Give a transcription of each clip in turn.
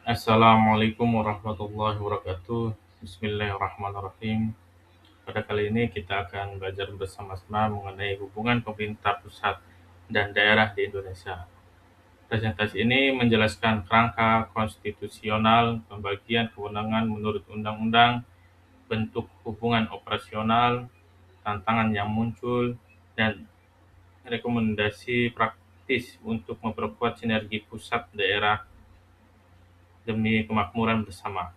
Assalamualaikum warahmatullahi wabarakatuh. Bismillahirrahmanirrahim. Pada kali ini kita akan belajar bersama-sama mengenai hubungan pemerintah pusat dan daerah di Indonesia. Presentasi ini menjelaskan kerangka konstitusional, pembagian kewenangan menurut undang-undang, bentuk hubungan operasional, tantangan yang muncul, dan rekomendasi praktis untuk memperkuat sinergi pusat daerah demi kemakmuran bersama.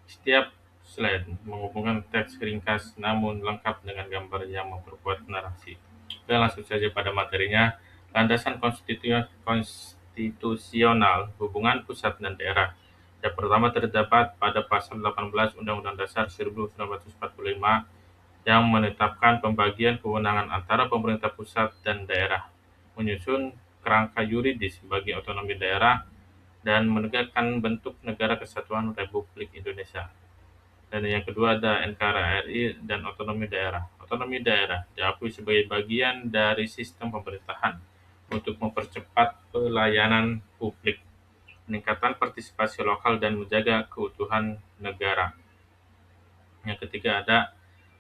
Setiap slide menghubungkan teks ringkas namun lengkap dengan gambar yang memperkuat narasi. Oke, langsung saja pada materinya. Landasan konstitusional hubungan pusat dan daerah. Yang pertama terdapat pada pasal 18 Undang-Undang Dasar 1945 yang menetapkan pembagian kewenangan antara pemerintah pusat dan daerah, menyusun kerangka yuridis bagi otonomi daerah, dan menegakkan bentuk negara kesatuan Republik Indonesia. Dan yang kedua ada NKRI dan otonomi daerah. Otonomi daerah diakui sebagai bagian dari sistem pemerintahan untuk mempercepat pelayanan publik, peningkatan partisipasi lokal, dan menjaga keutuhan negara. Yang ketiga ada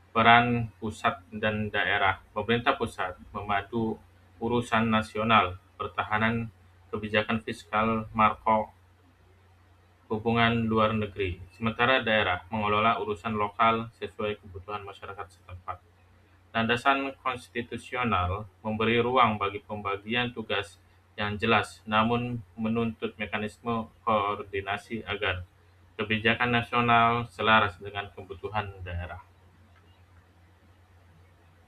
peran pusat dan daerah. Pemerintah pusat memadu urusan nasional, pertahanan, kebijakan fiskal, makro, hubungan luar negeri, sementara daerah mengelola urusan lokal sesuai kebutuhan masyarakat setempat. Landasan konstitusional memberi ruang bagi pembagian tugas yang jelas, namun menuntut mekanisme koordinasi agar kebijakan nasional selaras dengan kebutuhan daerah.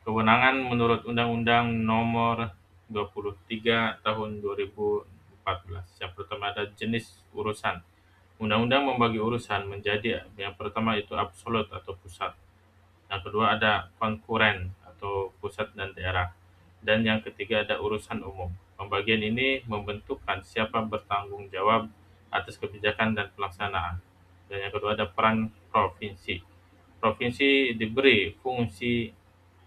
Kewenangan menurut Undang-Undang Nomor 23 Tahun 2014. Yang pertama ada jenis urusan. Undang-undang membagi urusan menjadi yang pertama itu absolut atau pusat. Yang kedua ada konkuren atau pusat dan daerah. Dan yang ketiga ada urusan umum. Pembagian ini membentukkan siapa bertanggung jawab atas kebijakan dan pelaksanaan. Dan yang kedua ada peran provinsi. Provinsi diberi fungsi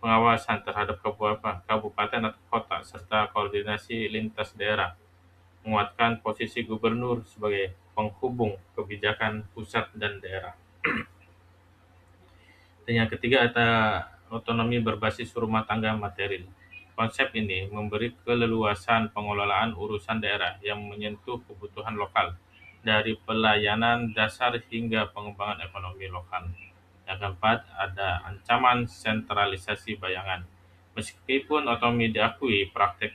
pengawasan terhadap kabupaten atau kota serta koordinasi lintas daerah, menguatkan posisi gubernur sebagai penghubung kebijakan pusat dan daerah. Dan yang ketiga ada otonomi berbasis rumah tangga material. Konsep ini memberi keleluasan pengelolaan urusan daerah yang menyentuh kebutuhan lokal, dari pelayanan dasar hingga pengembangan ekonomi lokal. Yang keempat ada ancaman sentralisasi bayangan. Meskipun otonomi diakui, praktek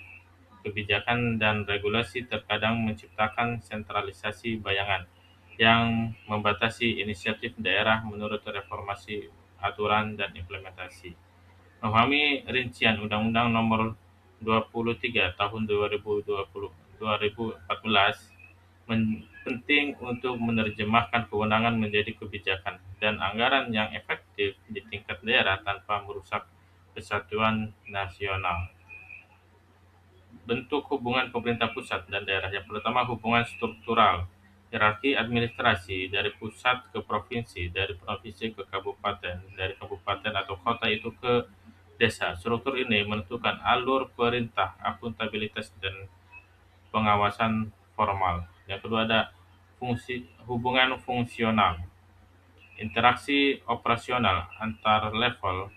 kebijakan dan regulasi terkadang menciptakan sentralisasi bayangan yang membatasi inisiatif daerah menurut reformasi aturan dan implementasi. Memahami rincian Undang-Undang Nomor 23 Tahun 2014 penting untuk menerjemahkan kewenangan menjadi kebijakan dan anggaran yang efektif di tingkat daerah tanpa merusak kesatuan nasional. Bentuk hubungan pemerintah pusat dan daerah. Yang pertama hubungan struktural, hierarki administrasi dari pusat ke provinsi, dari provinsi ke kabupaten, dari kabupaten atau kota itu ke desa. Struktur ini menentukan alur perintah, akuntabilitas, dan pengawasan formal. Yang kedua ada hubungan fungsional, interaksi operasional antar level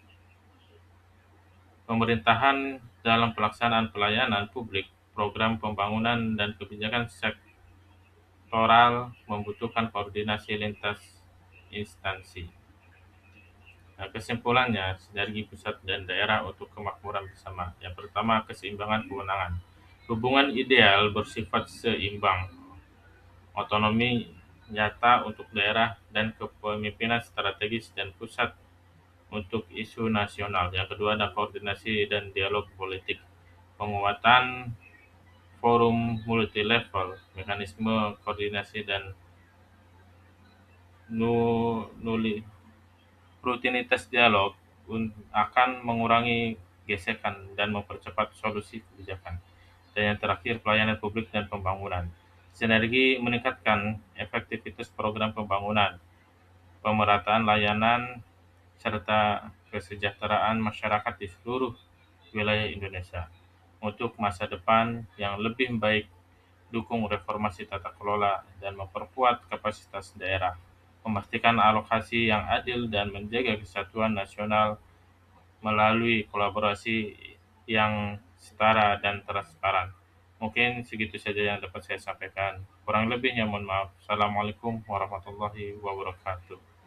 pemerintahan dalam pelaksanaan pelayanan publik, program pembangunan, dan kebijakan sektoral membutuhkan koordinasi lintas instansi. Nah, kesimpulannya, sinergi pusat dan daerah untuk kemakmuran bersama. Yang pertama, keseimbangan kewenangan. Hubungan ideal bersifat seimbang, otonomi nyata untuk daerah, dan kepemimpinan strategis dan pusat untuk isu nasional. Yang kedua ada koordinasi dan dialog politik, penguatan forum multilevel, mekanisme koordinasi dan nuli rutinitas dialog akan mengurangi gesekan dan mempercepat solusi kebijakan. Dan yang terakhir pelayanan publik dan pembangunan. Sinergi meningkatkan efektivitas program pembangunan, pemerataan layanan, serta kesejahteraan masyarakat di seluruh wilayah Indonesia untuk masa depan yang lebih baik dukung reformasi tata kelola, dan memperkuat kapasitas daerah, memastikan alokasi yang adil dan menjaga kesatuan nasional melalui kolaborasi yang setara dan transparan. Mungkin segitu saja yang dapat saya sampaikan. Kurang lebihnya mohon maaf. Assalamualaikum warahmatullahi wabarakatuh.